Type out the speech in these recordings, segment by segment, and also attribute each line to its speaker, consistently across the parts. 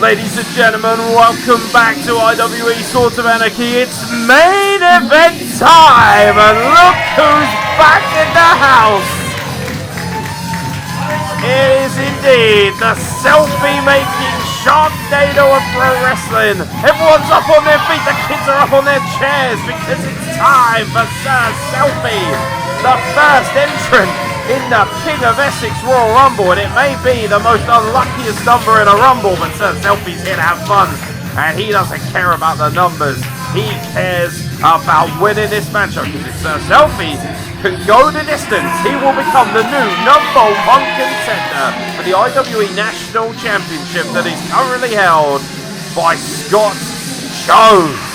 Speaker 1: Ladies and gentlemen, welcome back to IWE Swords of Anarchy. It's main event time, and look who's back in the house. It is indeed the selfie-making Sharknado of pro wrestling. Everyone's up on their feet, the kids are up on their chairs because it's time for Sir Selfie, the first entrant in the King of Essex Royal Rumble, and it may be the most unluckiest number in a Rumble, but Sir Selfie's here to have fun, and he doesn't care about the numbers. He cares about winning this matchup, because if Sir Selfie can go the distance, he will become the new #1 contender for the IWE National Championship that is currently held by Scott Jones.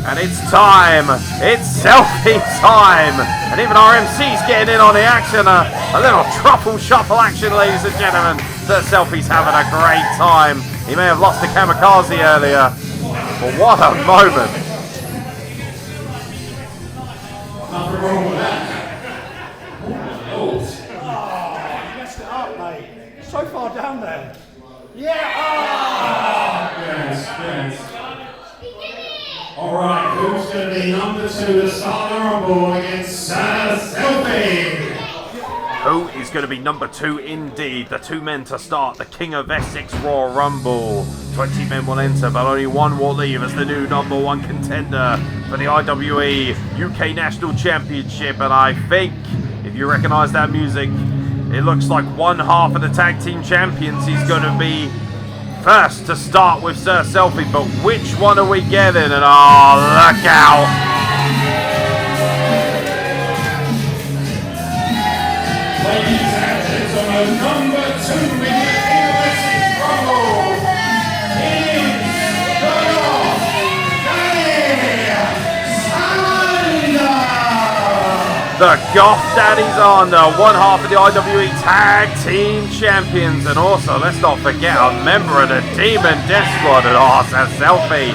Speaker 1: And it's time. It's selfie time. And even our MC's getting in on the action. A little truffle shuffle action, ladies and gentlemen. Sir Selfie's having a great time. He may have lost the kamikaze earlier, but what a moment.
Speaker 2: Nothing wrong with that.
Speaker 3: Oh, you messed it up, mate. So far down there. Yeah.
Speaker 2: Yes. Alright, who's going to be number 2 to start the Rumble against Sir Selfie?
Speaker 1: Who is going to be number 2 indeed? The 2 men to start the King of Essex Royal Rumble. 20 men will enter, but only 1 will leave as the new #1 contender for the IWE UK National Championship. And I think, if you recognise that music, it looks like one half of the tag team champions is going to be first to start with Sir Selfie, but which one are we getting? And oh, look out!
Speaker 2: Ladies and gentlemen, number 2 in the King of Essex Rumble is
Speaker 1: the Goth Daddies Under, one half of the IWE Tag Team Champions, and also, let's not forget, a member of the Demon Death Squad, and oh, Sir Selfie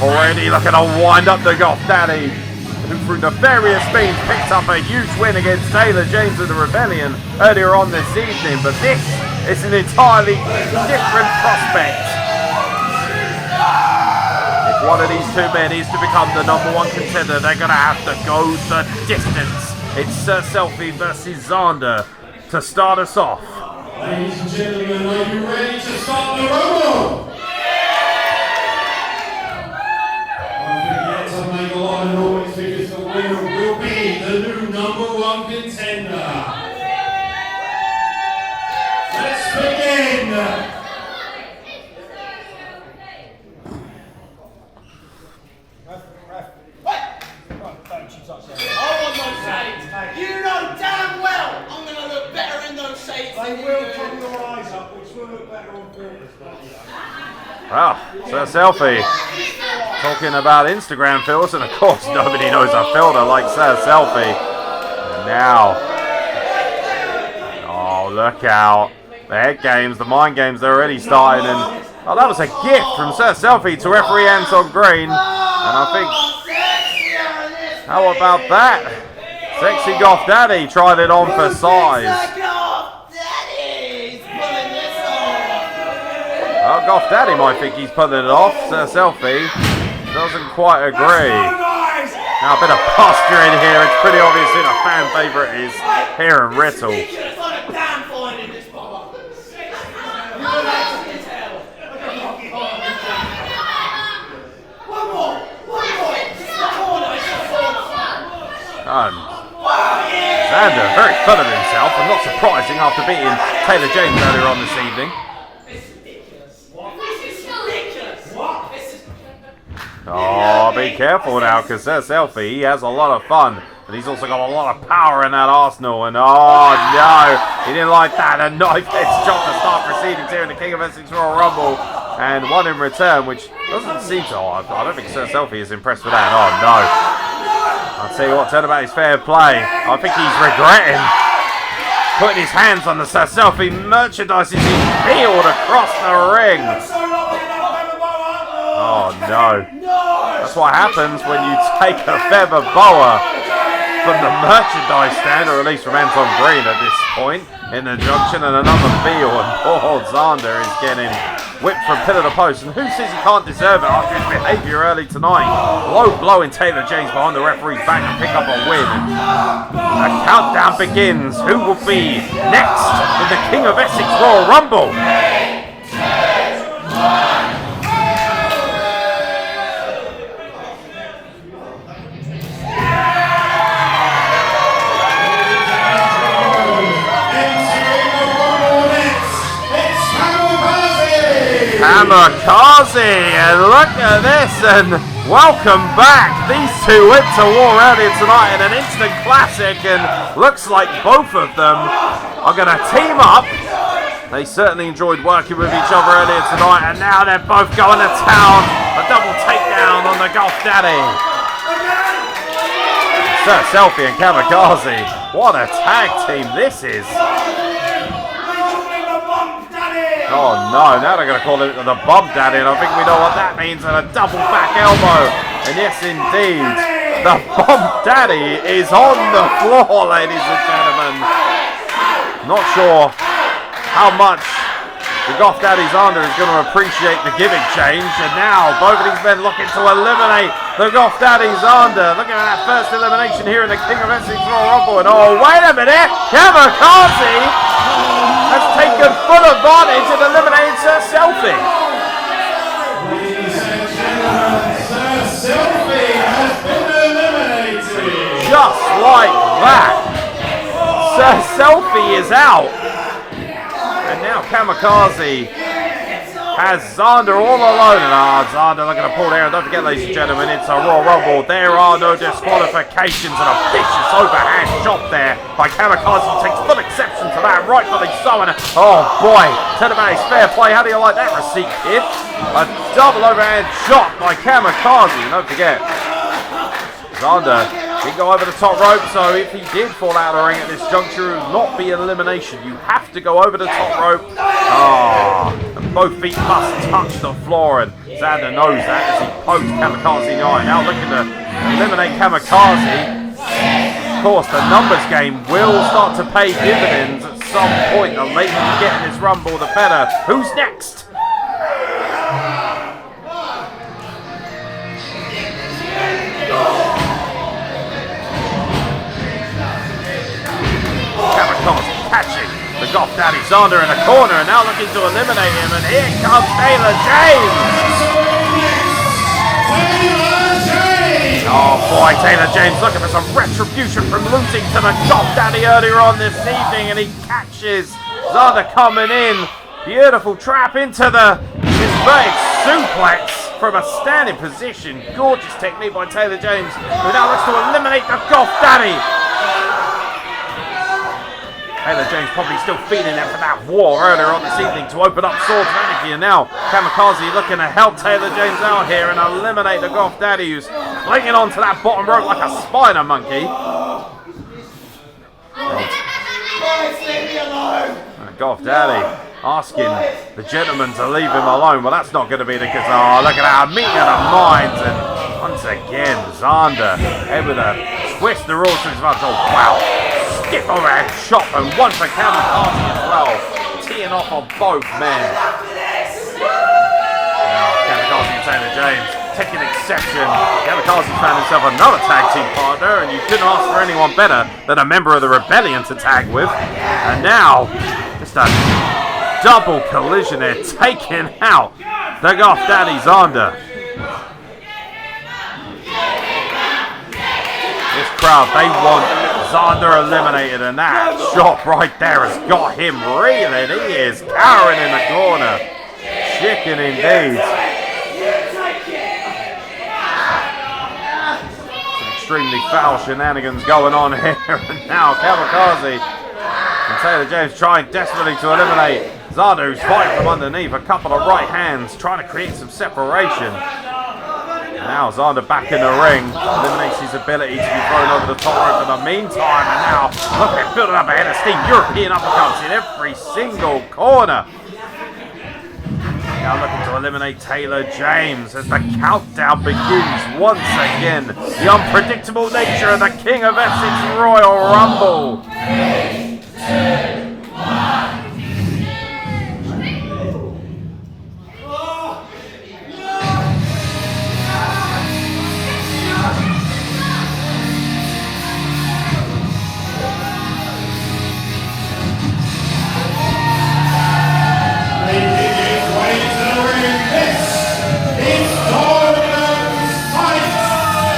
Speaker 1: already looking to wind up the Goth Daddy, who through nefarious means picked up a huge win against Taylor James of the Rebellion earlier on this evening, but this is an entirely different prospect. If one of these 2 men is to become the #1 contender, they're going to have to go the distance. It's Sir Selfie versus Xander to start us off.
Speaker 2: Ladies and gentlemen, are you ready to start the Rumble? Don't forget to make a lot of noise because the winner will be the new #1 contender. Let's begin.
Speaker 4: You know damn well I'm going to look better in those shades.
Speaker 3: They will pull your eyes up, which will look better on film.
Speaker 1: Well, Sir Selfie talking about Instagram filters, and of course nobody knows a filter like Sir Selfie. And now, oh look out, the head games, the mind games, they're already starting, and oh, that was a gift from Sir Selfie to referee Anton Green, and I think, how about that? Sexy Goth Daddy tried it on for size. Well, Goth Daddy might think he's pulling it off. Sir Selfie doesn't quite agree. Now a bit of posturing here. It's pretty obvious who the fan favourite is here in Riddle. Xander, very full of himself, and not surprising after beating Taylor James earlier on this evening. Oh, be careful now, because Sir Selfie, he has a lot of fun, but he's also got a lot of power in that arsenal, and oh no, he didn't like that. A knife gets dropped to start proceedings here in the King of Essex Royal Rumble, and one in return, which doesn't seem to, I don't think Sir Selfie is impressed with that. Oh no. I'll tell you what, turn about his fair play. I think he's regretting putting his hands on the Sir Selfie merchandise as he's peeled across the ring. Oh no. That's what happens when you take a feather boa from the merchandise stand, or at least from Anton Green at this point in the junction, and another Beal, and poor Zander is getting whipped from pillar to post, and who says he can't deserve it after his behaviour early tonight? Low blow in Taylor James behind the referee's back to pick up a win. The countdown begins. Who will be next in the King of Essex Royal Rumble? Kamikaze, and look at this, and welcome back. These two went to war earlier tonight in an instant classic, and looks like both of them are going to team up. They certainly enjoyed working with each other earlier tonight, and now they're both going to town. A double takedown on the Golf Daddy. Sir Selfie and Kamikaze. What a tag team this is. Oh no, now they're going to call it the Bump Daddy, and I think we know what that means, and a double back elbow. And yes indeed, the Bump Daddy is on the floor, ladies and gentlemen. Not sure how much the Golf Daddy Zander is going to appreciate the gimmick change, and now both of these men looking to eliminate the Golf Daddy Zander. Looking at that first elimination here in the King of Essex Royal Rumble, and oh wait a minute, Kamikaze has taken full advantage and eliminated Sir Selfie.
Speaker 2: Ladies and gentlemen, Sir Selfie has been eliminated.
Speaker 1: Just like that, Sir Selfie is out. And now Kamikaze has Zander all alone. And Zander looking to pull there. And don't forget, ladies and gentlemen, it's a Royal Rumble. There are no disqualifications, and a vicious overhand shot there by Kamikaze. Takes full exception to that, rightfully so. And oh boy, Telematics fair play. How do you like that receipt, kid? A double overhand shot by Kamikaze. Don't forget, Zander didn't go over the top rope, so if he did fall out of the ring at this juncture, it would not be an elimination. You have to go over the top rope. And both feet must touch the floor, and Zander knows that as he pokes Kamikaze 9. Now looking to eliminate Kamikaze. Of course, the numbers game will start to pay dividends at some point. The later you get in this Rumble, the better. Who's next? Kamikaze catching the Golf Daddy Zander in the corner, and now looking to eliminate him, and here comes Taylor James. Oh boy, Taylor James looking for some retribution from losing to the Golf Daddy earlier on this evening, and he catches Zander coming in. Beautiful trap into the inverted suplex from a standing position. Gorgeous technique by Taylor James, who now looks to eliminate the Golf Daddy. Taylor James probably still feeling it for that war earlier on this evening to open up swords of energy, and now Kamikaze looking to help Taylor James out here and eliminate the Golf Daddy, who's clinging onto that bottom rope like a spider monkey. And Golf Daddy asking the gentleman to leave him alone. Well, that's not going to be the case. Oh, look at that, a meeting of the minds, and once again Zander able to twist the rules to his advantage. Oh wow, stiff overhead shot, and one for Kamikaze as well, teeing off on both men. Now Kamikaze and Taylor James taking exception. Kamikaze found himself another tag team partner, and you couldn't ask for anyone better than a member of the Rebellion to tag with. And now just a double collision there, taking out the Golf Daddy Zander. This crowd, they want Zander eliminated, and that shot right there has got him reeling. He is cowering in the corner. Chicken indeed. Some extremely foul shenanigans going on here, and now Kamikaze and Taylor James trying desperately to eliminate Zander, who's fighting from underneath. A couple of right hands trying to create some separation. Now Zander back in the ring, eliminates his ability to be thrown over the top rope in the meantime, and now look, they're building up a head of steam. European uppercuts in every single corner. Now looking to eliminate Taylor James as the countdown begins once again. The unpredictable nature of the King of Essex Royal Rumble.
Speaker 2: 3, 2, 1.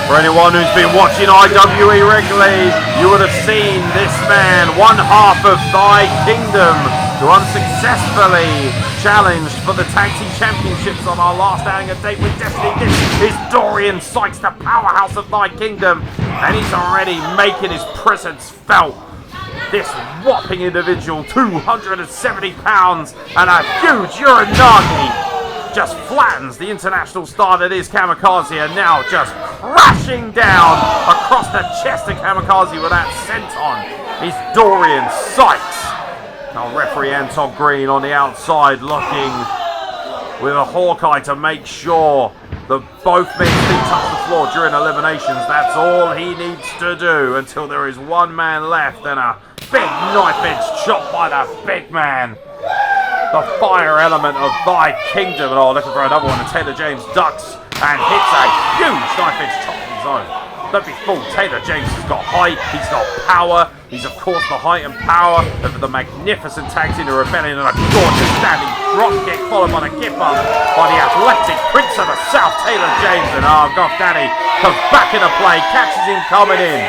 Speaker 1: For anyone who's been watching IWE regularly, you would have seen this man, one half of Thy Kingdom, who unsuccessfully challenged for the Tag Team Championships on our last outing of Date with Destiny. This is Dorian Sykes, the powerhouse of Thy Kingdom, and he's already making his presence felt. This whopping individual, 270 pounds and a huge Uranagi, just flattens the international star that is Kamikaze, and now just crashing down across the chest of Kamikaze with that senton is Dorian Sykes. Now referee Anton Green on the outside looking with a hawk eye to make sure that both men's feet touch the floor during eliminations. That's all he needs to do until there is one man left and a big knife edge chop by the big man. The fire element of Thy Kingdom. Oh, looking for another one. And Taylor James ducks and hits a huge knife edge chop of his own. Don't be fooled. Taylor James has got height. He's got power. He's, of course, the height and power of the magnificent tag team, the Rebellion, and a gorgeous standing drop kick followed by the kip up by the athletic Prince of the South, Taylor James. And Goff Daddy comes back into play, catches him coming in.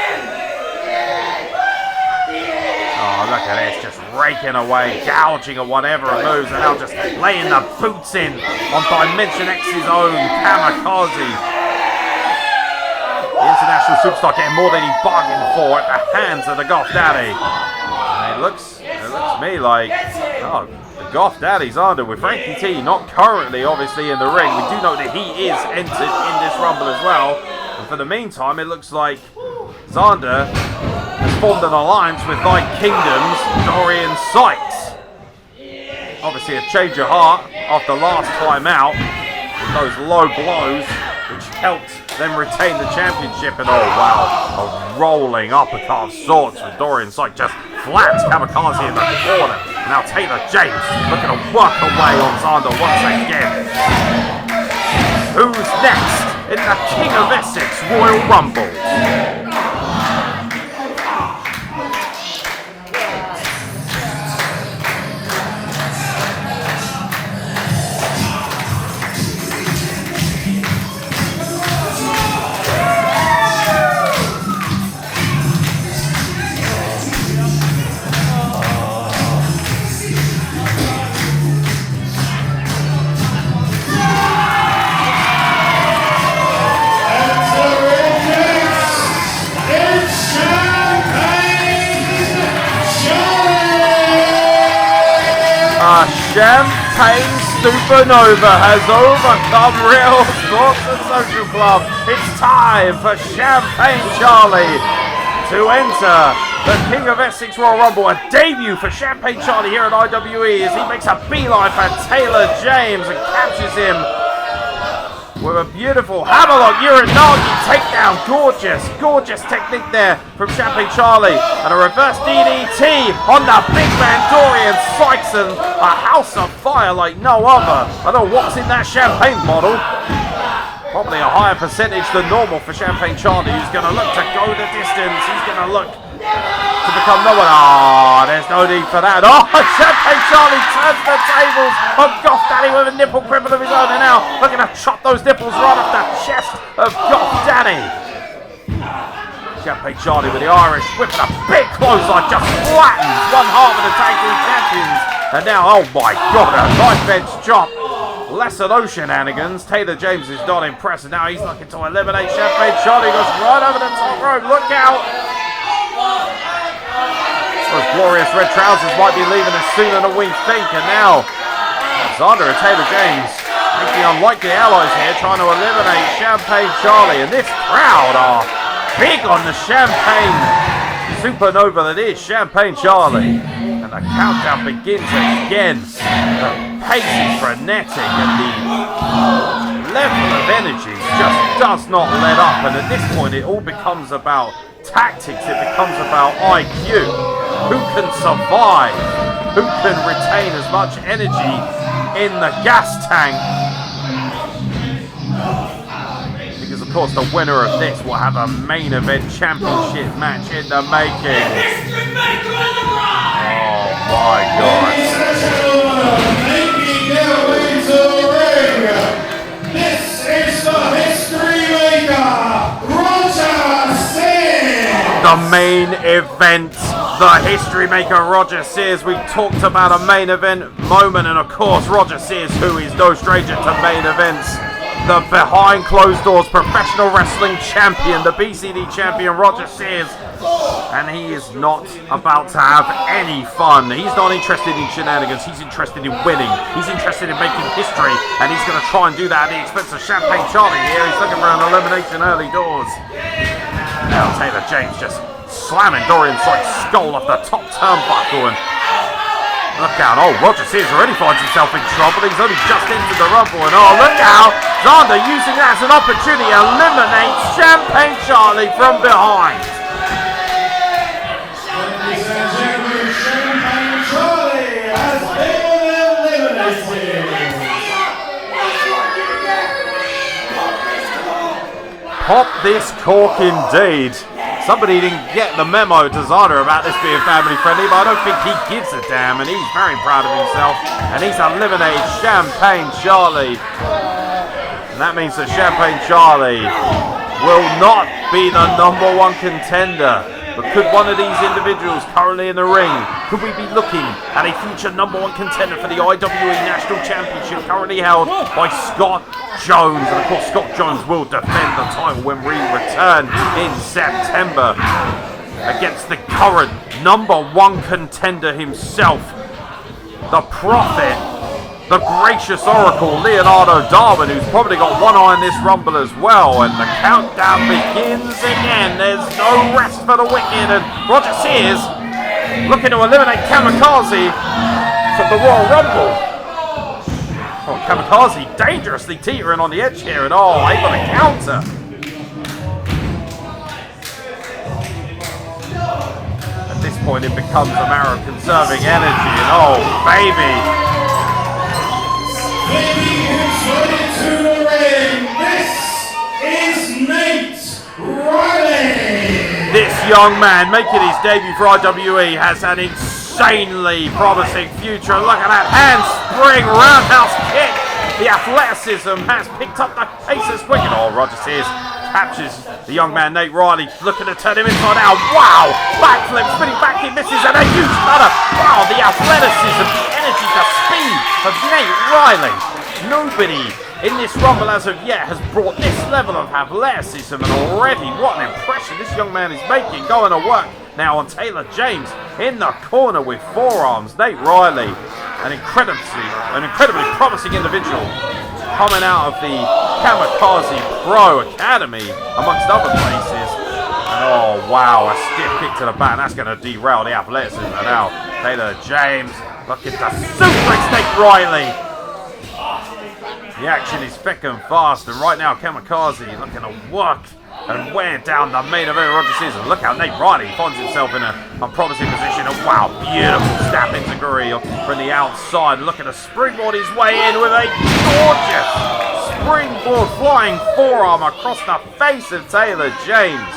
Speaker 1: Oh, look at this, just raking away, gouging at whatever it moves, and now just laying the boots in on Dimension X's own Kamikaze. The international superstar getting more than he bargained for at the hands of the Goff Daddy. And it looks to me like, oh, the Goff Daddy's under with Frankie T, not currently obviously in the ring. We do know that he is entered in this Rumble as well. And for the meantime, it looks like Xander has formed an alliance with Thy Kingdom's Dorian Sykes. Obviously a change of heart after last time out with those low blows which helped them retain the championship. And oh wow, a rolling uppercut of sorts with Dorian Sykes just flats Kamikaze in the corner. Now Taylor James looking to work away on Xander once again. Who's next in the King of Essex Royal Rumble? Champagne Supernova has overcome Real Sports and Social Club. It's time for Champagne Charlie to enter the King of Essex Royal Rumble. A debut for Champagne Charlie here at IWE as he makes a beeline for Taylor James and captures him with a beautiful hammerlock Uranagi takedown. Gorgeous technique there from Champagne Charlie. And a reverse DDT on the big man Dorian Sykes, and a house of fire like no other. I don't know what's in that champagne bottle. Probably a higher percentage than normal for Champagne Charlie, who's going to look to go the distance. He's going to look to become no one. Oh, there's no need for that. Oh, Champagne Charlie turns the tables on Goff Daddy with a nipple cripple of his own, and now looking to chop those nipples right off the chest of Goff Daddy. Champagne Charlie with the Irish whip and a big clothesline just flattens one half of the tag team champions. And now, oh my God, a knife edge chop. Less of those shenanigans. Taylor James is not impressed, and now he's looking to eliminate Champagne Charlie. Goes right over the top rope. Look out! Those glorious red trousers might be leaving us sooner than we think. And now, Xander and Taylor James make the unlikely allies here, trying to eliminate Champagne Charlie. And this crowd are big on the Champagne Supernova that is Champagne Charlie. And the countdown begins again. The pace is frenetic and the level of energy just does not let up. And at this point, it all becomes about tactics. It becomes about IQ. Who can survive? Who can retain as much energy in the gas tank? Because of course the winner of this will have a main event championship match in the making. Oh my God.
Speaker 2: Making their way to the ring. This is the history maker, Roger Sears.
Speaker 1: The main event, the history maker Roger Sears. We talked about a main event moment, and of course Roger Sears, who is no stranger to main events. The behind closed doors professional wrestling champion, the BCD champion Roger Sears. And he is not about to have any fun. He's not interested in shenanigans. He's interested in winning. He's interested in making history. And he's going to try and do that at the expense of Champagne Charlie here. He's looking for an elimination early doors. Now Taylor James just slamming Dorian Sykes' skull off the top turnbuckle. And look out. Oh, Roger Sears already finds himself in trouble. He's only just entered the rumble. And oh, look out. Zander using that as an opportunity eliminates Champagne Charlie from behind.
Speaker 2: Ladies and gentlemen, Champagne Charlie has been eliminated.
Speaker 1: Pop this cork indeed. Somebody didn't get the memo to Zander about this being family friendly, but I don't think he gives a damn, and he's very proud of himself. And he's eliminated Champagne Charlie. And that means that Champagne Charlie will not be the #1 contender. But could one of these individuals currently in the ring, could we be looking at a future #1 contender for the IWE National Championship currently held by Scott Jones? And of course Scott Jones will defend the title when we return in September against the current #1 contender himself, the Prophet, the gracious Oracle, Leonardo Darwin, who's probably got one eye on this rumble as well. And the countdown begins again. There's no rest for the wicked. And Roger Sears looking to eliminate Kamikaze from the Royal Rumble. Oh, Kamikaze dangerously teetering on the edge here. And oh, able to counter. At this point, it becomes a matter of conserving energy. And oh, baby.
Speaker 2: Baby, who's ready to the ring? This is Nate Riley.
Speaker 1: This young man making his debut for IWE has an insanely promising future. Look at that handspring roundhouse kick. The athleticism has picked up the pace as quick. Oh, Roger Sears captures the young man Nate Riley, looking to turn him inside out. Wow! Backflip, spinning back, he misses, and a huge cutter. Wow, the athleticism, the energy, the speed of Nate Riley. Nobody in this rumble as of yet has brought this level of athleticism, and already what an impression this young man is making. Going to work now on Taylor James in the corner with forearms. Nate Riley, an incredibly promising individual coming out of the Kamikaze Pro Academy, amongst other places. And oh wow, a stiff kick to the back. That's going to derail the athleticism. And now Taylor James looking to suplex Nate Riley. The action is thick and fast, and right now Kamikaze looking to work and wear down the main event of Roger Sears. Look how Nate Riley finds himself in a unpromising position. And wow, beautiful snap enziguri from the outside, looking to springboard his way in with a gorgeous springboard flying forearm across the face of Taylor James.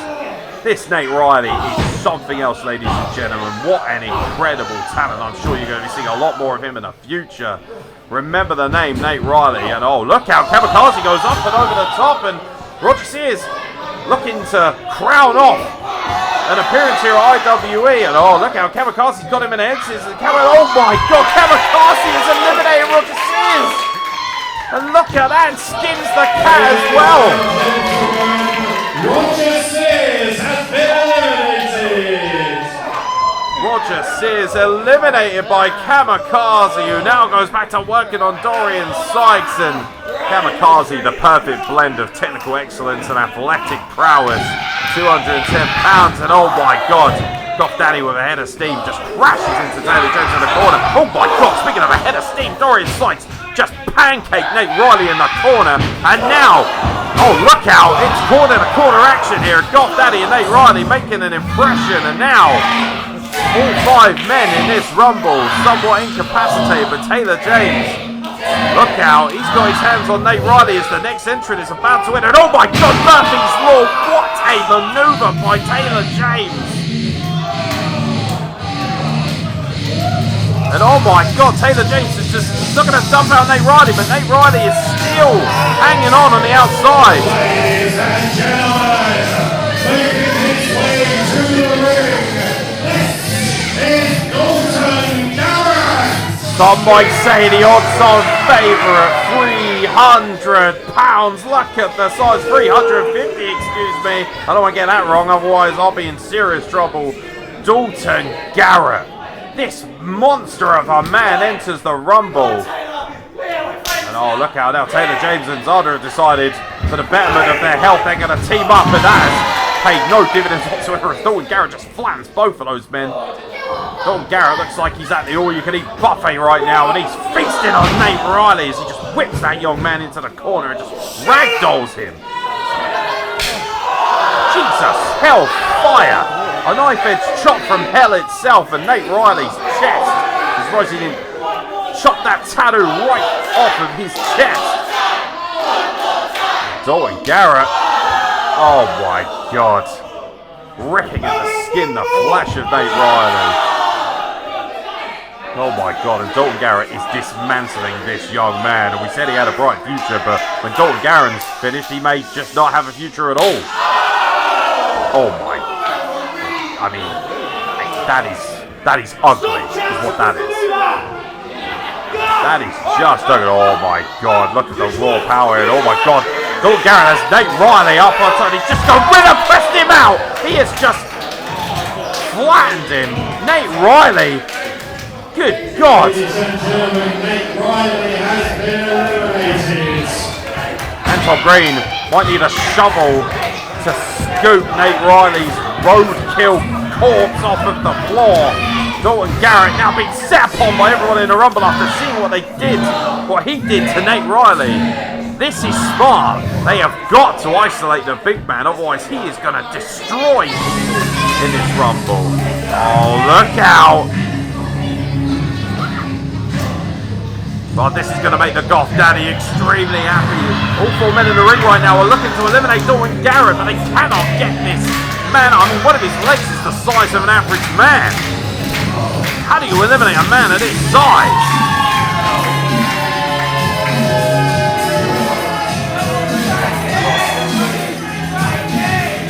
Speaker 1: This Nate Riley is something else, ladies and gentlemen. What an incredible talent. I'm sure you're going to be seeing a lot more of him in the future. Remember the name, Nate Riley. And oh, look how Kamikaze goes up and over the top. And Roger Sears looking to crown off an appearance here at IWE. And oh, look how Kamikaze's got him in the head. Oh my God, Kamikaze has eliminated Roger Sears. And look at that, skins the cat as well.
Speaker 2: Roger Sears has been eliminated.
Speaker 1: Roger Sears eliminated by Kamikaze, who now goes back to working on Dorian Sykes. And Kamikaze, the perfect blend of technical excellence and athletic prowess. 210 pounds, and oh my God, Goff Daddy with a head of steam just crashes into Taylor James in the corner. Oh my God, speaking of a head of steam, Dorian Sykes just pancaked Nate Riley in the corner. And now, oh look out, it's corner to corner action here. Goff Daddy and Nate Riley making an impression. And now, all 5 men in this rumble somewhat incapacitated, but Taylor James, look out, he's got his hands on Nate Riley as the next entrant is about to enter. And oh my God, Murphy's Law, what a maneuver by Taylor James. And oh my God, Taylor James is just not going to dump out Nate Riley, but Nate Riley is still hanging on the outside.
Speaker 2: Ladies and gentlemen, making his way to the ring, this is Dalton Garrett.
Speaker 1: Some might say the odds-on favourite, £300. Look at the size, 350, excuse me. I don't want to get that wrong, otherwise I'll be in serious trouble. Dalton Garrett. This monster of a man enters the rumble. And oh, look out now. Taylor James and Zada have decided for the betterment of their health, they're going to team up. And that has paid no dividends whatsoever as Dalton Garrett just flattens both of those men. Dalton Garrett looks like he's at the all-you-can-eat buffet right now. And he's feasting on Nate Riley as he just whips that young man into the corner and just ragdolls him. Jesus, hellfire. A knife-edge chop from hell itself, and Nate Riley's chest is rising in. Chop that tattoo right off of his chest. Dalton Garrett. Oh my God. Ripping at the skin, the flesh of Nate Riley. Oh my God, and Dalton Garrett is dismantling this young man. And we said he had a bright future, but when Dalton Garrett's finished, he may just not have a future at all. Oh my. I mean, that is ugly, is what that is. That is just ugly. Oh my God, look at the raw power here. Oh my God, Dalton Garrett has Nate Riley up on top. He's just gorilla pressed him out. He has just flattened him. Nate Riley, good God.
Speaker 2: Ladies and gentlemen, Nate Riley has been eliminated.
Speaker 1: And Tom Green might need a shovel to scoop Nate Riley's roadkill corpse off of the floor. Dalton Garrett now being set upon by everyone in the rumble after seeing what he did to Nate Riley. This is smart. They have got to isolate the big man, otherwise he is going to destroy in this rumble. Oh, look out. But this is going to make the Goth Daddy extremely happy. All 4 men in the ring right now are looking to eliminate Dalton Garrett, but they cannot get this man. I mean, one of his legs is the size of an average man. How do you eliminate a man of this size?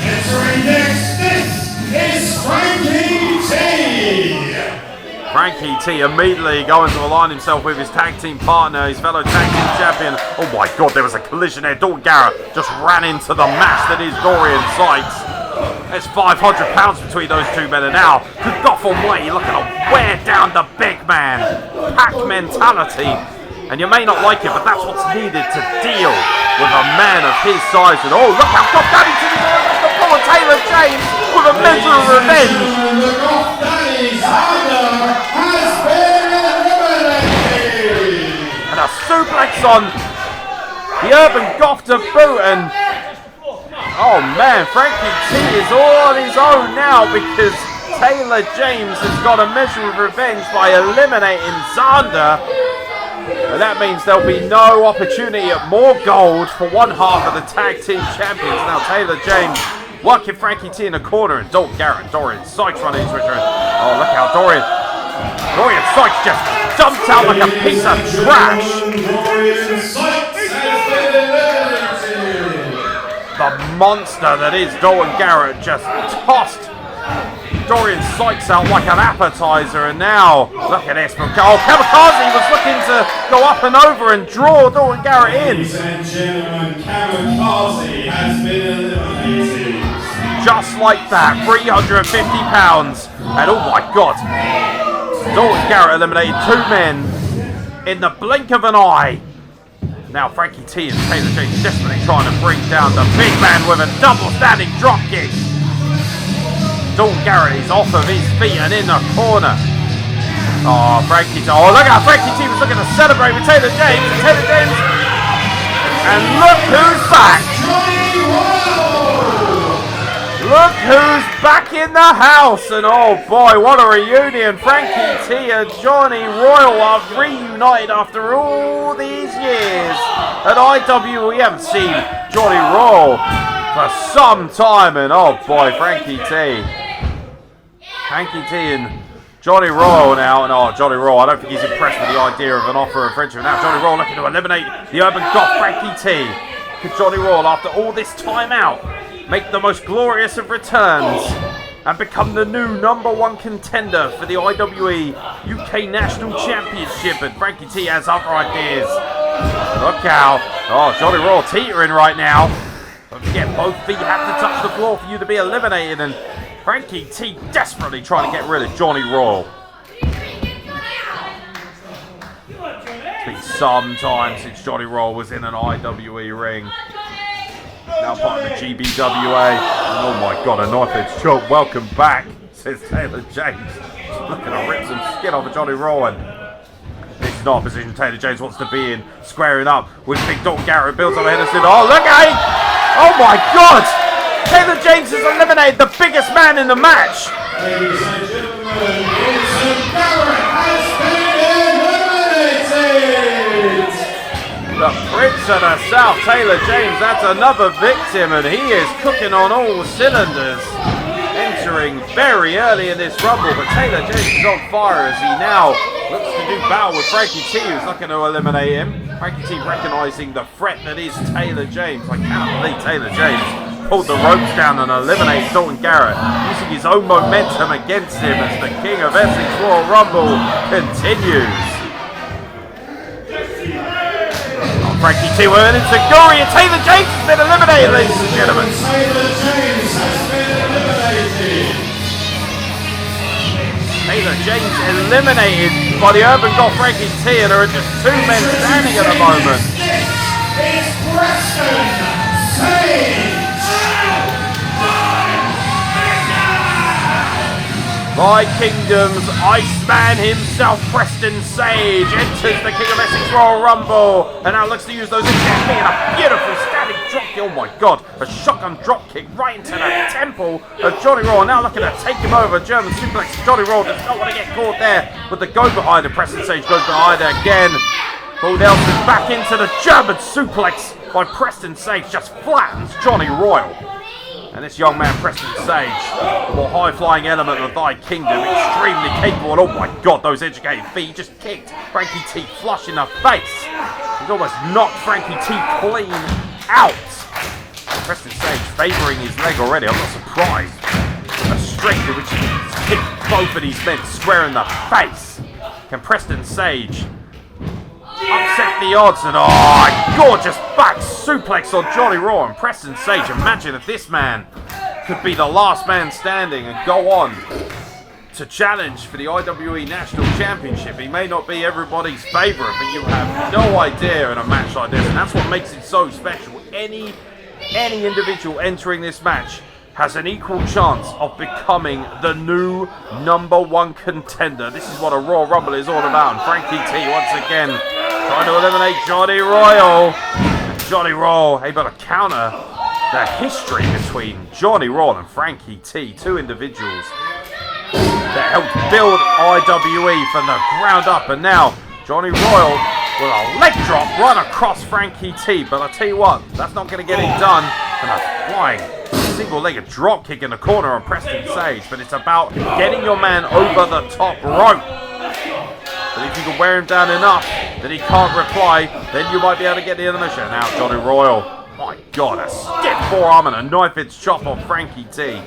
Speaker 2: Entering next, this is Frankie T.
Speaker 1: Frankie T immediately going to align himself with his tag team partner, his fellow tag team champion. Oh my God, there was a collision there. Dalton Garrett just ran into the mass that is Dorian Sykes. There's £500 between those 2 men, and now Gotham Way looking to wear down the big man. Pack mentality, and you may not like it, but that's what's needed to deal with a man of his size. And oh, look how Goth Daddy to the floor, Taylor James with a measure of revenge.
Speaker 2: The Goth Daddy's Honda has been eliminated.
Speaker 1: And a suplex on the Urban Goth to boot, and oh man, Frankie T is all on his own now because Taylor James has got a measure of revenge by eliminating Zander. And that means there'll be no opportunity at more gold for one half of the tag team champions. Now Taylor James working Frankie T in the corner, and Dalton Garrett and Dorian Sykes running into each other. Oh, look how Dorian Sykes just dumped out like a piece of trash.
Speaker 2: Dorian Sykes has been eliminated.
Speaker 1: The monster that is Dalton Garrett just tossed Dorian Sykes out like an appetizer, and now look at this. Oh, Kamikaze was looking to go up and over and draw Dalton Garrett in.
Speaker 2: Ladies and gentlemen, Kamikaze has been eliminated.
Speaker 1: Just like that, £350, and oh my God, Dalton Garrett eliminated 2 men in the blink of an eye. Now Frankie T and Taylor James desperately trying to bring down the big man with a double standing drop kick. Dalton Garrett is off of his feet and in the corner. Oh, Frankie T. Oh, look how Frankie T was looking to celebrate with Taylor James. Taylor James. And look who's back. Look who's back in the house. And oh boy, what a reunion. Frankie T and Johnny Royal are reunited after all these years. At IWE, we haven't seen Johnny Royal for some time. And oh boy, Frankie T. Frankie T and Johnny Royal now, and oh, Johnny Royal, I don't think he's impressed with the idea of an offer of friendship. Now Johnny Royal looking to eliminate the Urban Goth, Frankie T. Could Johnny Royal, after all this time out, make the most glorious of returns and become the new #1 contender for the IWE UK National Championship? And Frankie T has other ideas. Look out. Oh, Johnny Royal teetering right now. Don't forget, both feet have to touch the floor for you to be eliminated, and Frankie T desperately trying to get rid of Johnny Royal. It's been some time since Johnny Royal was in an IWE ring. Now part of the GBWA. And oh my god, a knife-edged choke. Welcome back, says Taylor James. Looking to rip some skin off of Johnny Royal. And this is not a position Taylor James wants to be in. Squaring up with big Dalton Garrett. Builds up ahead of Sid. Oh, look at him! Oh my god! Taylor James has eliminated the biggest man in the match.
Speaker 2: Ladies and gentlemen, Dalton Garrett has been eliminated.
Speaker 1: The Prince of the South, Taylor James, that's another victim, and he is cooking on all cylinders. Entering very early in this rumble, but Taylor James is on fire as he now looks to do battle with Frankie T, who's looking to eliminate him. Frankie T recognising the threat that is Taylor James. I cannot believe Taylor James pulled the ropes down and eliminated Dalton Garrett, using his own momentum against him as the King of Essex Royal Rumble continues. Frankie T went into Gory, and Taylor James has been eliminated, ladies and gentlemen.
Speaker 2: Taylor James has been eliminated.
Speaker 1: Taylor James eliminated by the Urban Goth, Frankie T, and there are just two men standing at the moment.
Speaker 2: It's Preston Sage.
Speaker 1: My Kingdom's Iceman himself, Preston Sage, enters the King of Essex Royal Rumble, and now looks to use those inches in a beautiful static drop kick. Oh my god, a shotgun drop kick right into the temple of Johnny Royal. Now looking to take him over, German suplex. Johnny Royal does not want to get caught there with the go behind, and Preston Sage goes behind again. Paul Nelson back into the German suplex by Preston Sage, just flattens Johnny Royal. And this young man, Preston Sage, the more high-flying element of Thy Kingdom, extremely capable. And oh my god, those educated feet just kicked Frankie T flush in the face. He's almost knocked Frankie T clean out. Preston Sage favouring his leg already. I'm not surprised. The strength in which he's kicked both of these men square in the face. Can Preston Sage upset the odds? And oh, gorgeous back suplex on Johnny Royal and Preston Sage. Imagine if this man could be the last man standing and go on to challenge for the IWE National Championship. He may not be everybody's favourite, but you have no idea in a match like this, and that's what makes it so special. Any individual entering this match has an equal chance of becoming the new #1 contender. This is what a Royal Rumble is all about. And Frankie T once again trying to eliminate Johnny Royal. And Johnny Royal able to counter the history between Johnny Royal and Frankie T, two individuals that helped build IWE from the ground up. And now Johnny Royal with a leg drop right across Frankie T. But I tell you what, that's not going to get it done. And a flying single-legged drop kick in the corner on Preston Sage. But it's about getting your man over the top rope. But if you can wear him down enough that he can't reply, then you might be able to get the elimination. Now Johnny Royal, my god, a stiff forearm and a knife-edged chop on Frankie T.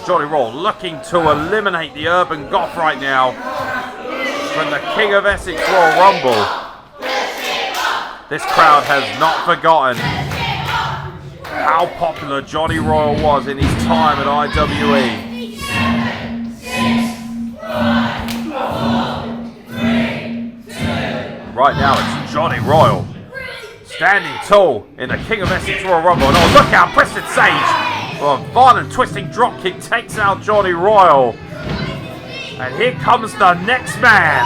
Speaker 1: Johnny Royal looking to eliminate the Urban Goth right now from the King of Essex Royal Rumble. This crowd has not forgotten how popular Johnny Royal was in his time at IWE. Right now it's Johnny Royal standing tall in the King of Essex Royal Rumble. And oh, look out, Preston Sage Well, violent twisting dropkick takes out Johnny Royal. And here comes the next man.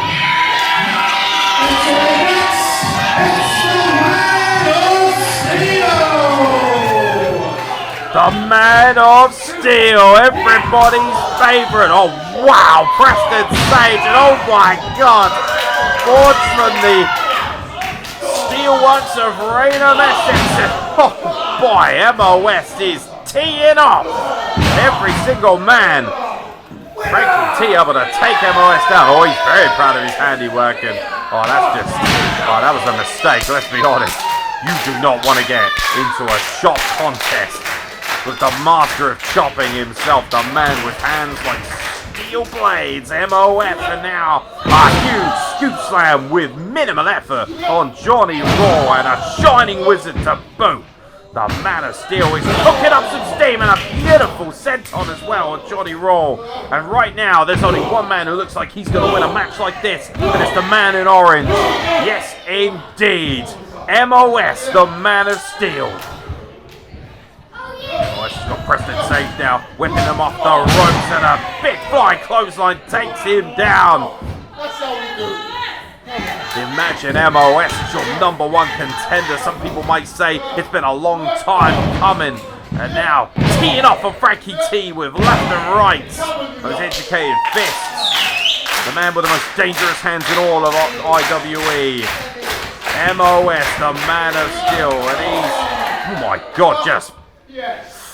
Speaker 1: The Man of Steel, everybody's favorite. Oh wow, Preston Sage, and oh my God, Sportsman, the Steelworks of Raynham, Essex. Oh boy, MOS is teeing off every single man. Frankie T able to take MOS down. Oh, he's very proud of his handiwork. And oh, that was a mistake. Let's be honest. You do not want to get into a chop contest with the master of chopping himself, the man with hands like steel blades, MOS, and now a huge scoop slam with minimal effort on Johnny Raw, and a shining wizard to boot. The Man of Steel is hooking up some steam, and a beautiful senton as well on Johnny Raw. And right now, there's only one man who looks like he's going to win a match like this, and it's the man in orange. Yes, indeed. MOS, the Man of Steel. Oh, she's got Preston Sage now, whipping him off the ropes, and a big flying clothesline takes him down. Imagine MOS is your number one contender. Some people might say it's been a long time coming. And now teeing off of Frankie T with left and right. Those educated fists. The man with the most dangerous hands in all of IWE. MOS, the Man of Steel. And he's, oh my God, just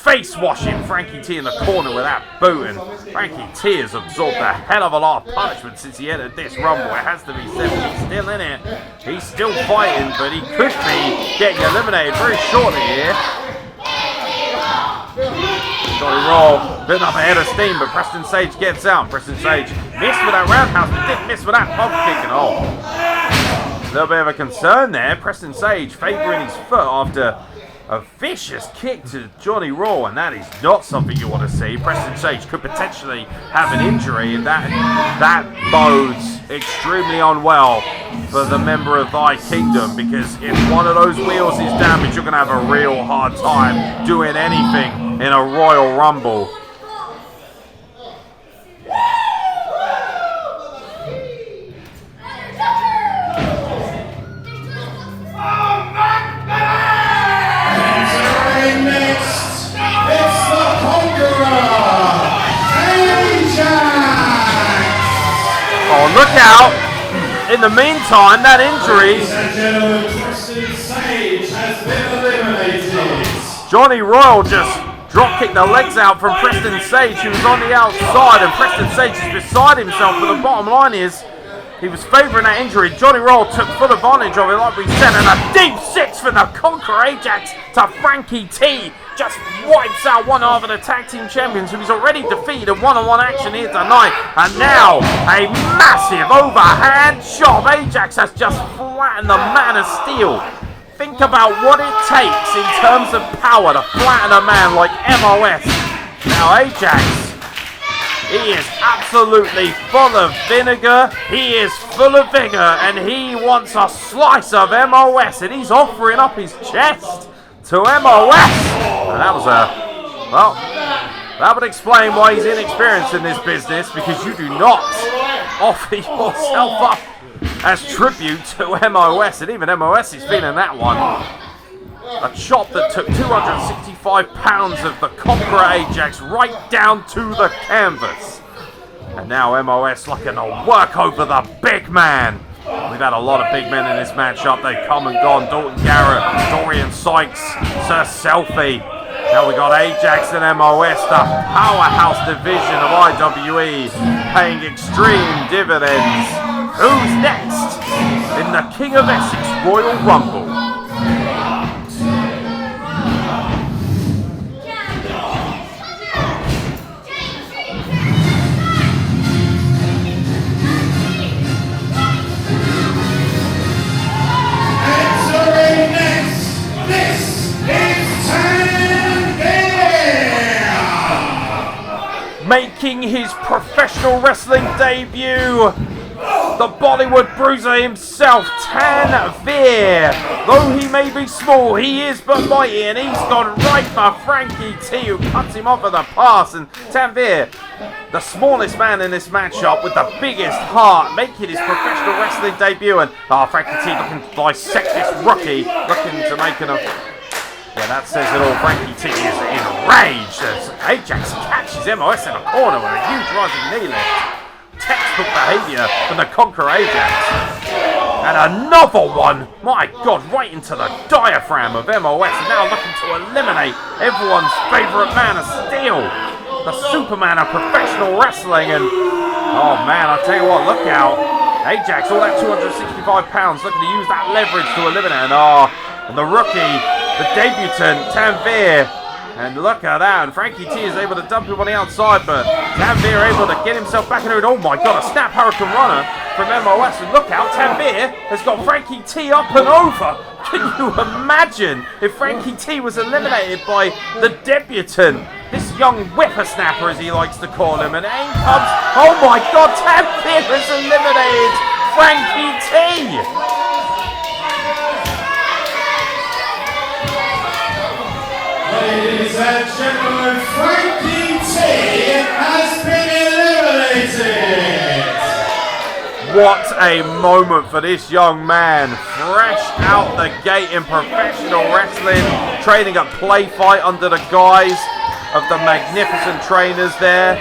Speaker 1: face washing Frankie T in the corner with that boot. And Frankie T has absorbed a hell of a lot of punishment since he entered this rumble. It has to be said, he's still in it. He's still fighting, but he could be getting eliminated very shortly here. Johnny Raw building up a head of steam, but Preston Sage gets out. Preston Sage missed with that roundhouse, but didn't miss with that pump kick. And oh, a little bit of a concern there. Preston Sage favouring his foot after a vicious kick to Johnny Raw, and that is not something you want to see. Preston Sage could potentially have an injury, and that bodes extremely unwell for the member of Thy Kingdom, because if one of those wheels is damaged, you're going to have a real hard time doing anything in a Royal Rumble. Oh, look out! In the meantime, that injury.
Speaker 2: Ladies and gentlemen, Preston Sage has been eliminated.
Speaker 1: Johnny Royal just drop kicked the legs out from Preston Sage, who was on the outside, and Preston Sage is beside himself. But the bottom line is, he was favouring that injury. Johnny Royal took full advantage of it, like we said, and a deep six for the Conqueror Ajax to Frankie T. Just wipes out one half of the tag team champions, who he's already defeated in one-on-one action here tonight. And now, a massive overhand chop. Ajax has just flattened the Man of Steel. Think about what it takes in terms of power to flatten a man like MOS. Now Ajax, he is absolutely full of vinegar, he is full of vigor, and he wants a slice of MOS, and he's offering up his chest to MOS. And that was well, that would explain why he's inexperienced in this business, because you do not offer yourself up as tribute to MOS, and even MOS is feeling that one. A chop that took 265 pounds of the Conqueror Ajax right down to the canvas. And now MOS looking to work over the big man. We've had a lot of big men in this matchup. They've come and gone. Dalton Garrett, Dorian Sykes, Sir Selfie. Now we got Ajax and MOS, the powerhouse division of IWE, paying extreme dividends. Who's next in the King of Essex Royal Rumble?
Speaker 2: Entering next, this is
Speaker 1: making his professional wrestling debut, the Bollywood bruiser himself, Tanveer. Though he may be small, he is but mighty, and he's gone right for Frankie T, who cuts him off at the pass. And Tanveer, the smallest man in this matchup with the biggest heart, making his professional wrestling debut. And Frankie T looking to dissect this rookie, looking to make an... Yeah, that says it all. Frankie T is enraged as Ajax catches MOS in a corner with a huge rising knee lift. Textbook behaviour from the Conqueror Ajax. And another one, my God, right into the diaphragm of MOS. Now looking to eliminate everyone's favourite man of steel, the Superman of professional wrestling. And oh man, I tell you what, look out. Ajax, all that 265 pounds, looking to use that leverage to eliminate. And the rookie, the debutant, Tanveer. And look at that, and Frankie T is able to dump him on the outside, but Tanveer able to get himself back in there. And oh my God, a snap Hurricane Runner from MOS. And look out, Tanveer has got Frankie T up and over. Can you imagine if Frankie T was eliminated by the debutant, this young whippersnapper as he likes to call him? And in comes, oh my God, Tanveer has eliminated Frankie T.
Speaker 2: Ladies and gentlemen, Frankie T has been eliminated.
Speaker 1: What a moment for this young man. Fresh out the gate in professional wrestling, training at Play Fight under the guise of the magnificent trainers there.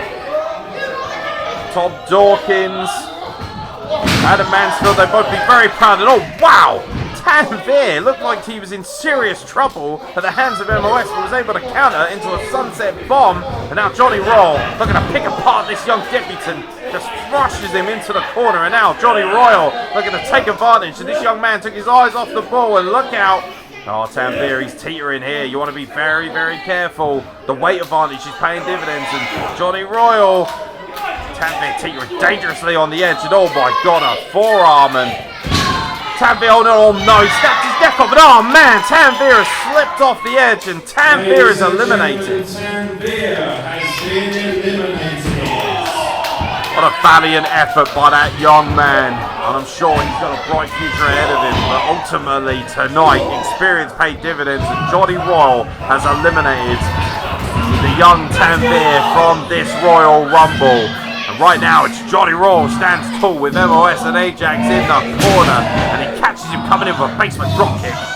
Speaker 1: Tom Dawkins, Adam Mansfield, they'd both be very proud. And oh wow! Tanveer looked like he was in serious trouble at the hands of MOS, but was able to counter into a sunset bomb. And now Johnny Royal looking to pick apart this young debutant, just thrushes him into the corner. And now Johnny Royal looking to take advantage. And this young man took his eyes off the ball, and look out. Oh, Tanveer, he's teetering here. You want to be very, very careful. The weight advantage is paying dividends. And Johnny Royal, Tanveer teetering dangerously on the edge. And oh my God, a forearm. And Tanveer, oh no, he snapped his neck off, and oh man, Tanveer has slipped off the edge, and Tanveer is eliminated.
Speaker 2: Tanveer has been eliminated.
Speaker 1: What a valiant effort by that young man, and I'm sure he's got a bright future ahead of him, but ultimately tonight, experience paid dividends, and Johnny Royal has eliminated the young Tanveer from this Royal Rumble. Right now, it's Johnny Royal stands tall with MOS and Ajax in the corner, and he catches him coming in for a basement dropkick.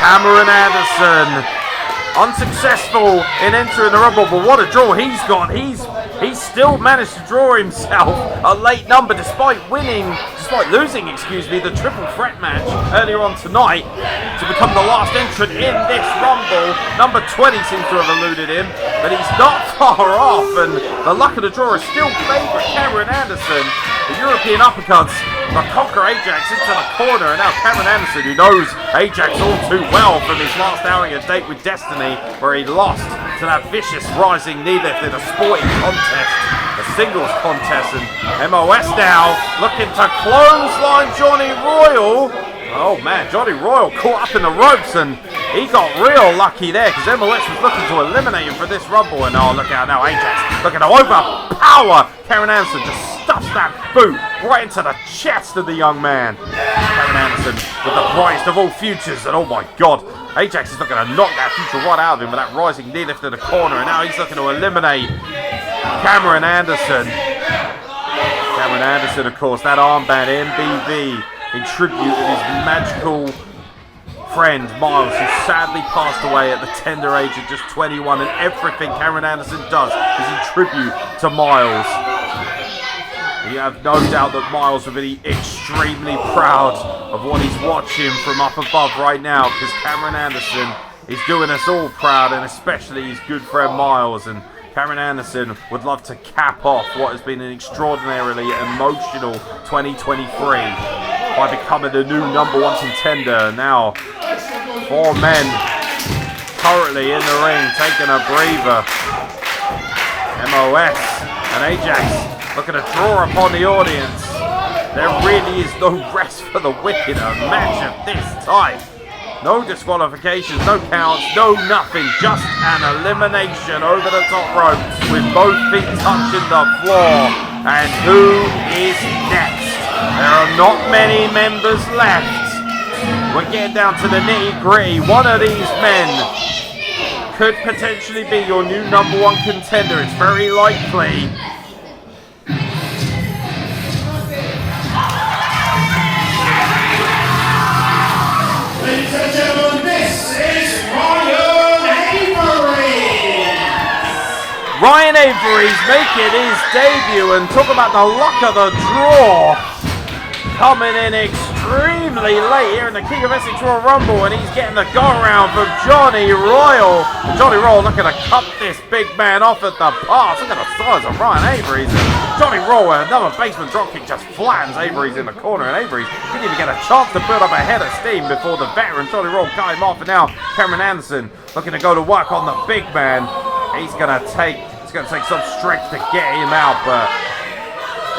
Speaker 1: Cameron Anderson, unsuccessful in entering the Rumble, but what a draw he's got. He's still managed to draw himself a late number despite losing, the triple threat match earlier on tonight to become the last entrant in this Rumble. Number 20 seems to have eluded him, but he's not far off, and the luck of the draw is still favourite Cameron Anderson. The European uppercuts, the Conqueror Ajax into the corner, and now Cameron Anderson, who knows Ajax all too well from his last outing at Date with Destiny, where he lost to that vicious rising knee lift in a sporting contest, a singles contest. And MOS now looking to clothesline Johnny Royal. Oh man, Johnny Royal caught up in the ropes, and he got real lucky there because MOS was looking to eliminate him for this Rumble. And oh, look out now, Ajax looking to overpower Cameron Anderson, just stuffs that boot right into the chest of the young man. Cameron Anderson with the brightest of all futures, and oh my God, Ajax is looking to knock that future right out of him with that rising knee lift in the corner, and now he's looking to eliminate Cameron Anderson. Cameron Anderson, of course, that armband MBV in tribute to his magical friend Miles, who sadly passed away at the tender age of just 21, and everything Cameron Anderson does is in tribute to Miles. You have no doubt that Miles will be extremely proud of what he's watching from up above right now, because Cameron Anderson is doing us all proud, and especially his good friend Miles. And Cameron Anderson would love to cap off what has been an extraordinarily emotional 2023 by becoming the new #1 contender. Now, 4 men currently in the ring taking a breather. MOS and Ajax looking to draw upon the audience. There really is no rest for the wicked. A match of this type. No disqualifications, no counts, no nothing. Just an elimination over the top rope with both feet touching the floor. And who is next? There are not many members left. We're getting down to the nitty-gritty. One of these men could potentially be your new #1 contender. It's very likely.
Speaker 2: Ladies and gentlemen, this is Ryan Avery.
Speaker 1: Ryan Avery's making his debut, and talk about the luck of the draw. Coming in extremely late here in the King of Essex Royal Rumble, and he's getting the go around from Johnny Royal. And Johnny Royal looking to cut this big man off at the pass. Look at the size of Ryan Avery's. Johnny Royal, another basement dropkick, just flattens Avery's in the corner, and Avery's didn't even get a chance to build up a head of steam before the veteran Johnny Royal cut him off. And now Cameron Anderson looking to go to work on the big man. It's gonna take some strength to get him out, but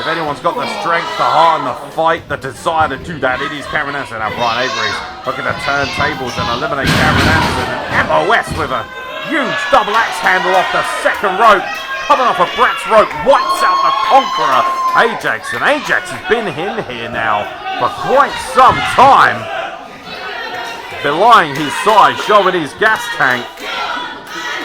Speaker 1: if anyone's got the strength, the heart, and the fight, the desire to do that, it is Cameron Anderson. Now Ryan Avery's looking to turn tables and eliminate Cameron Anderson. And MOS with a huge double axe handle off the second rope. Coming off a Brett's rope, wipes out the Conqueror, Ajax. And Ajax has been in here now for quite some time. Belying his size, showing his gas tank.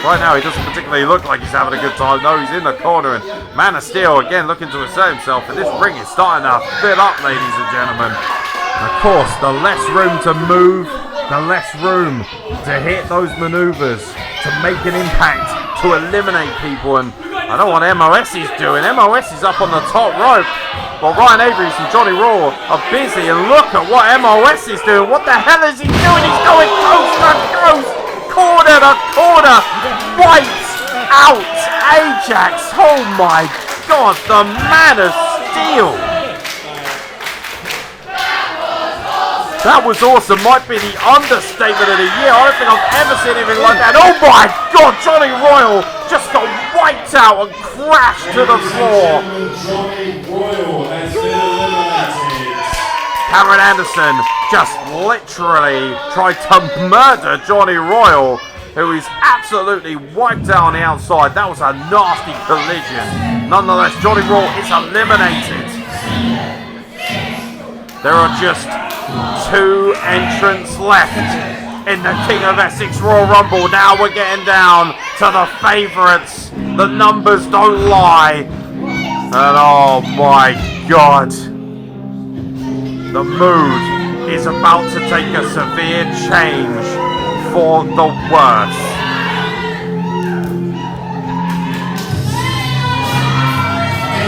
Speaker 1: Right now, he doesn't particularly look like he's having a good time. No, he's in the corner, and Man of Steel again looking to assert himself. And this ring is starting to fill up, ladies and gentlemen. And of course, the less room to move, the less room to hit those maneuvers, to make an impact, to eliminate people. And I know what MOS is doing. MOS is up on the top rope, while Ryan Avery and Johnny Raw are busy. And look at what MOS is doing. What the hell is he doing? He's going coast to coast. Corner to corner, wipes out Ajax. Oh my God, the Man of Steel. That was awesome. Might be the understatement of the year. I don't think I've ever seen anything like that. Oh my God, Johnny Royal just got wiped out and crashed to the floor.
Speaker 2: Johnny Royal has been eliminated.
Speaker 1: Cameron Anderson just literally tried to murder Johnny Royal, who is absolutely wiped out on the outside. That was a nasty collision. Nonetheless, Johnny Royal is eliminated. There are just 2 entrants left in the King of Essex Royal Rumble. Now we're getting down to the favourites. The numbers don't lie. And oh my God. The mood is about to take a severe change for the worse.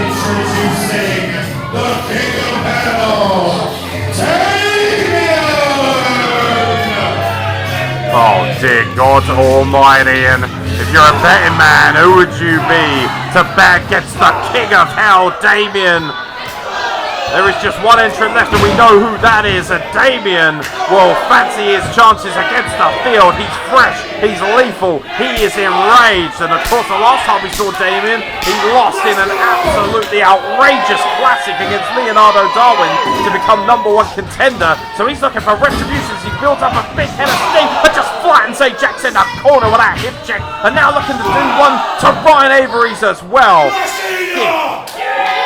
Speaker 2: Introducing the King of Hell, Damien!
Speaker 1: Oh dear God Almighty, and if you're a betting man, who would you be to bet against the King of Hell, Damien? There is just 1 entrant left, and we know who that is. And Damien will fancy his chances against the field. He's fresh, he's lethal, he is enraged. And of course, the last time we saw Damien, he lost in an absolutely outrageous classic against Leonardo Darwin to become #1 contender. So he's looking for retribution as he builds up a big head of steam, but just flattens Ajax in the corner with that hip check. And now looking to do one to Ryan Avery's as well.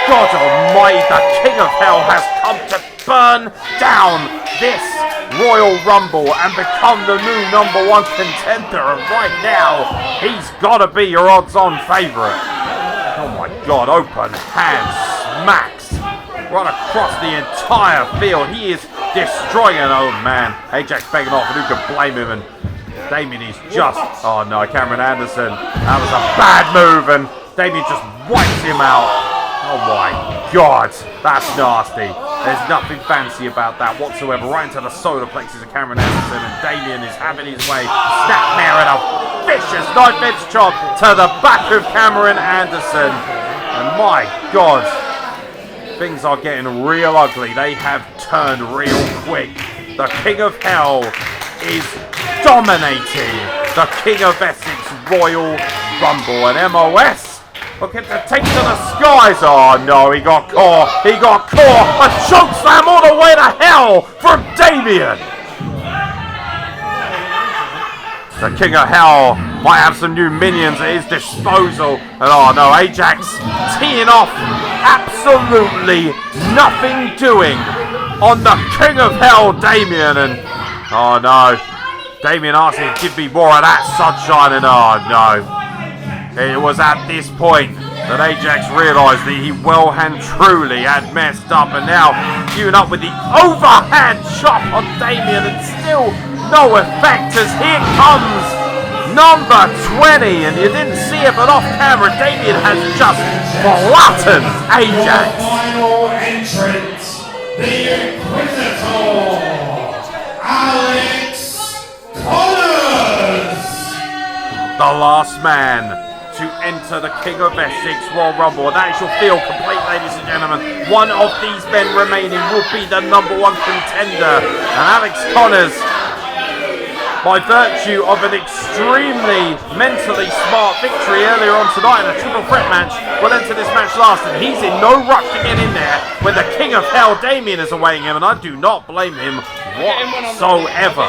Speaker 1: God Almighty, the King of Hell has come to burn down this Royal Rumble and become the new #1 contender. And right now, he's got to be your odds-on favourite. Oh my God, open hand smacks right across the entire field. He is destroying it. Oh man, Ajax begging off, and who can blame him? And Damien is just, oh no, Cameron Anderson. That was a bad move, and Damien just wipes him out. Oh my God, that's nasty. There's nothing fancy about that whatsoever. Right into the solar plexus of Cameron Anderson, and Damien is having his way. Snapmare and a vicious knife edge chop to the back of Cameron Anderson. And my God, things are getting real ugly. They have turned real quick. The King of Hell is dominating the King of Essex Royal Rumble. And MOS looking to take to the skies. Oh no, he got caught. He got caught. A choke slam all the way to hell from Damien. The King of Hell might have some new minions at his disposal. And oh no, Ajax teeing off. Absolutely nothing doing on the King of Hell, Damien. And oh no, Damien asking, give me more of that sunshine. And oh no, it was at this point that Ajax realised that he well and truly had messed up. And now queuing up with the overhand chop on Damien, and still no effect as here comes number 20. And you didn't see it, but off camera, Damien has just flattened Ajax.
Speaker 2: Final entrant, the Inquisitor, Alex Connors.
Speaker 1: The last man to enter the King of Essex Royal Rumble. That is your field complete, ladies and gentlemen. One of these men remaining will be the #1 contender. And Alex Connors, by virtue of an extremely mentally smart victory earlier on tonight in a triple threat match, will enter this match last. And he's in no rush to get in there when the King of Hell, Damien, is awaiting him. And I do not blame him whatsoever.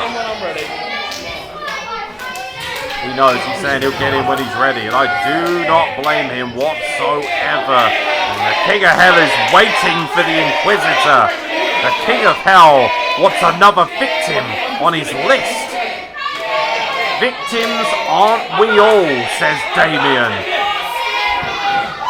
Speaker 1: He knows, he's saying he'll get in when he's ready, and I do not blame him whatsoever. And the King of Hell is waiting for the Inquisitor. The King of Hell wants another victim on his list. Victims aren't we all, says Damien.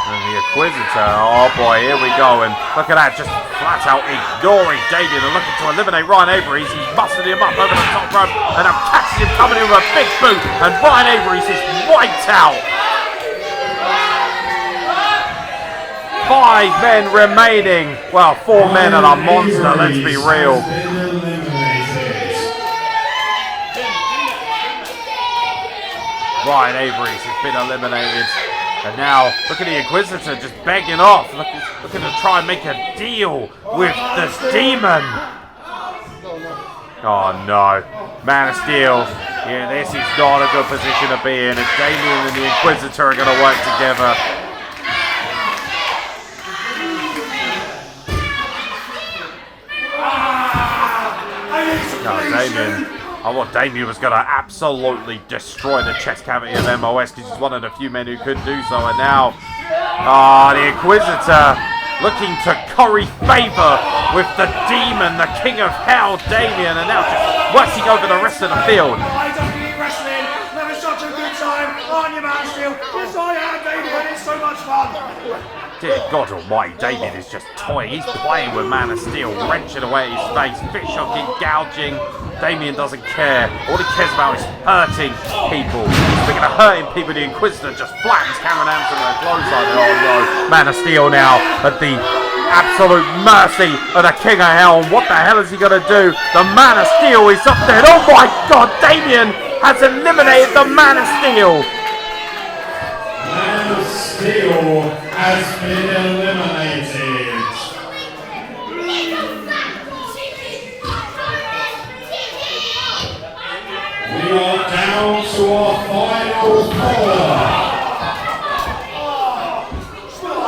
Speaker 1: And the Inquisitor, oh boy, here we go. And look at that, just flat out ignoring Damien and looking to eliminate Ryan Avery. He's busted him up over the top rope and now catches him coming in with a big boot. And Ryan Avery's is wiped out. 5 men remaining. Well, 4 men and a monster, let's be real. Ryan Avery's has been eliminated. And now, look at the Inquisitor just begging off. Looking to try and make a deal with this demon. Oh no. Man of Steel. Yeah, this is not a good position to be in. If Damien and the Inquisitor are going to work together. No, Damien. I thought Damien was going to absolutely destroy the chest cavity of MOS because he's one of the few men who could do so. And now, the Inquisitor looking to curry favour with the demon, the King of Hell, Damien. And now just working over the rest of the field.
Speaker 3: IWE Wrestling, never such a good time, aren't you, Man Steel? Yes, I am, Damien, it's so much fun.
Speaker 1: Dear God almighty, Damien is just toying. He's playing with Man of Steel, wrenching away his face, fish hooking, gouging. Damien doesn't care. All he cares about is hurting people. Speaking of hurting people, the Inquisitor just flattens Cameron Anderson with a clothesline. Oh no, Man of Steel now at the absolute mercy of the King of Hell. And what the hell is he going to do? The Man of Steel is up there. Oh my God, Damien has eliminated the Man of Steel.
Speaker 2: Man of Steel has been eliminated. We are down to our final 4.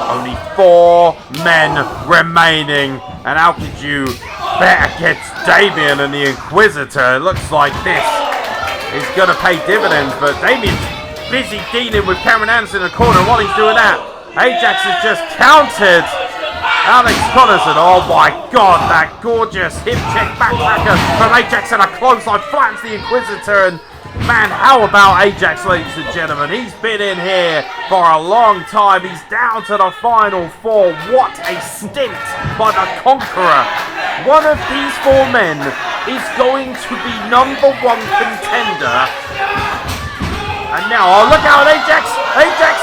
Speaker 1: Only 4 men remaining. And how could you bet against Damien and the Inquisitor? It looks like this is going to pay dividends, but Damien's busy dealing with Cameron Anderson in the corner. And while he's doing that, Ajax has just countered Alex Connors. And oh my God, that gorgeous hip check backcracker from Ajax and a clothesline flattens the Inquisitor. And man, how about Ajax, ladies and gentlemen? He's been in here for a long time. He's down to the final 4. What a stint by the Conqueror. One of these 4 men is going to be #1 contender. And now, oh, look out, Ajax! Ajax!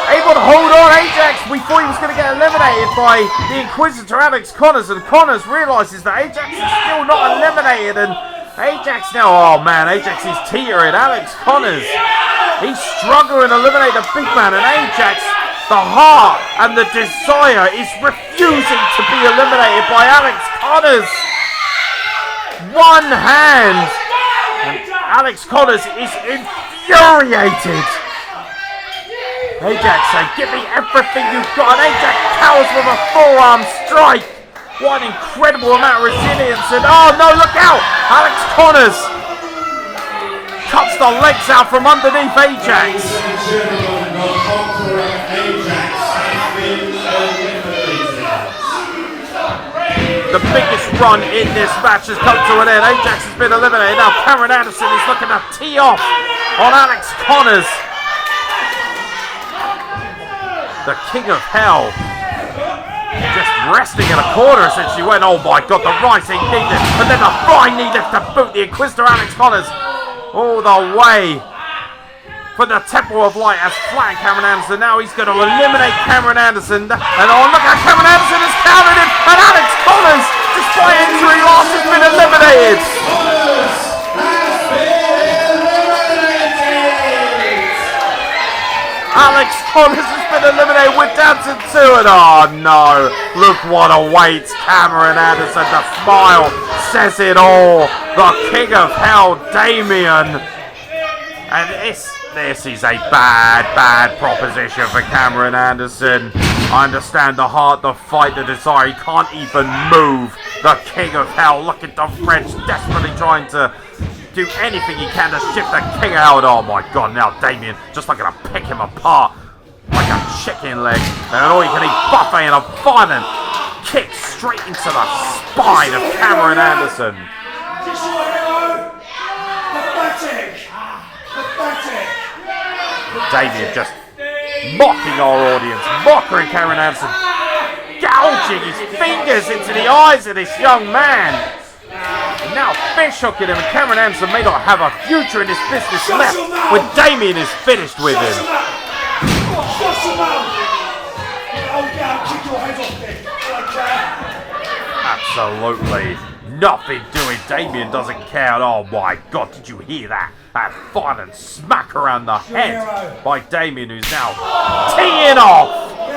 Speaker 1: Able to hold on, Ajax! We thought he was going to get eliminated by the Inquisitor, Alex Connors, and Connors realises that Ajax is still not eliminated, and Ajax now, oh man, Ajax is teetering. Alex Connors, he's struggling to eliminate the big man, and Ajax, the heart and the desire is refusing to be eliminated by Alex Connors. One hand, and Alex Connors is infuriated. Ajax saying, give me everything you've got, and Ajax cowers with a forearm strike. What an incredible amount of resilience, and oh no, look out! Alex Connors cuts the legs out from underneath Ajax. The biggest run in this match has come to an end. Ajax has been eliminated. Now Cameron Anderson is looking to tee off on Alex Connors. The King of Hell just resting in a corner since she went, oh my god, the rising knee lift, and then the flying knee lift to boot the Inquisitor Alex Connors all the way for the Temple of Light as flat Cameron Anderson. Now he's going to eliminate Cameron Anderson, and oh look how Cameron Anderson has countered him, and Alex Connors, despite injury loss, has been eliminated. Alex Connors has been eliminated. We're down to 2, and oh no, look what awaits Cameron Anderson. The smile says it all. The King of Hell, Damien. And this is a bad proposition for Cameron Anderson. I understand the heart, the fight, the desire. He can't even move. The King of Hell. Look at the French desperately trying to do anything he can to shift the King out. Oh my god, now Damien just looking to pick him apart like a chicken leg. And an all-you-can-eat buffet and a violent kick straight into the spine of Cameron Anderson. Damien just mocking our audience, mocking Cameron Anderson, gouging his fingers into the eyes of this young man. And now fish hooking him, and Cameron Anderson may not have a future in this business left when Damien is finished with him. Absolutely nothing doing. Damien doesn't care. Oh my god, did you hear that? That violent smack around the head by Damien, who's now teeing off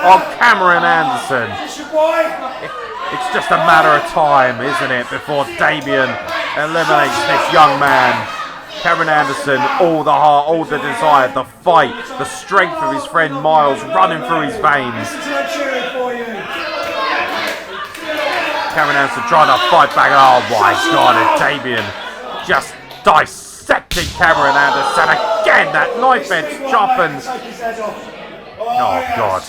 Speaker 1: on Cameron Anderson. It's just a matter of time, isn't it, before Damien eliminates this young man. Cameron Anderson, all the heart, all the desire, the fight, the strength of his friend Miles running through his veins. Cameron Anderson trying to fight back. Oh my god, and Damien just dissecting Cameron Anderson again. That knife edge sharpened. Oh god.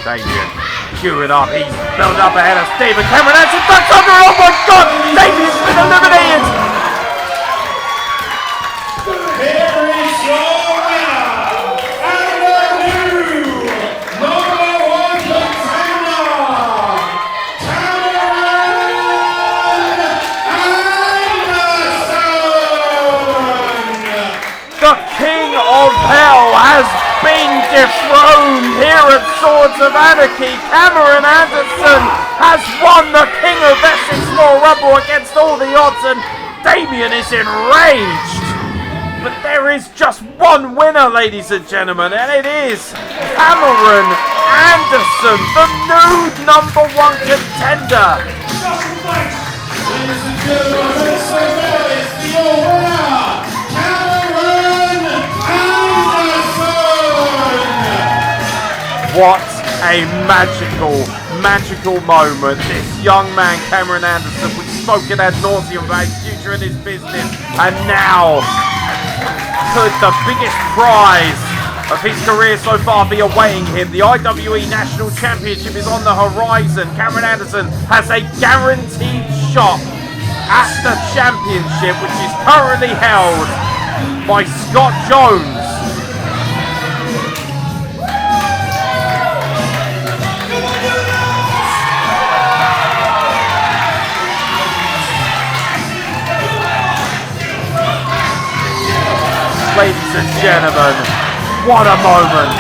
Speaker 1: Damien queuing up. He's building up ahead of Steve, and Cameron Anderson ducks under. Oh my god! Damien's been eliminated!
Speaker 2: Here is your winner, and the new #1 contender, Cameron Anderson!
Speaker 1: The King of Hell has been dethroned here at Swords of Anarchy. Cameron Anderson has won the King of Essex Royal Rumble against all the odds, and Damien is enraged. But there is just one winner, ladies and gentlemen, and it is Cameron Anderson, the new #1 contender.
Speaker 2: Ladies and gentlemen, it's your winner, Cameron Anderson!
Speaker 1: What a magical moment. This young man, Cameron Anderson, we've spoken ad nauseum about his future in his business, and now could the biggest prize of his career so far be awaiting him. The IWE National Championship is on the horizon. Cameron Anderson has a guaranteed shot at the championship, which is currently held by Scott Jones. Ladies and gentlemen, what a moment.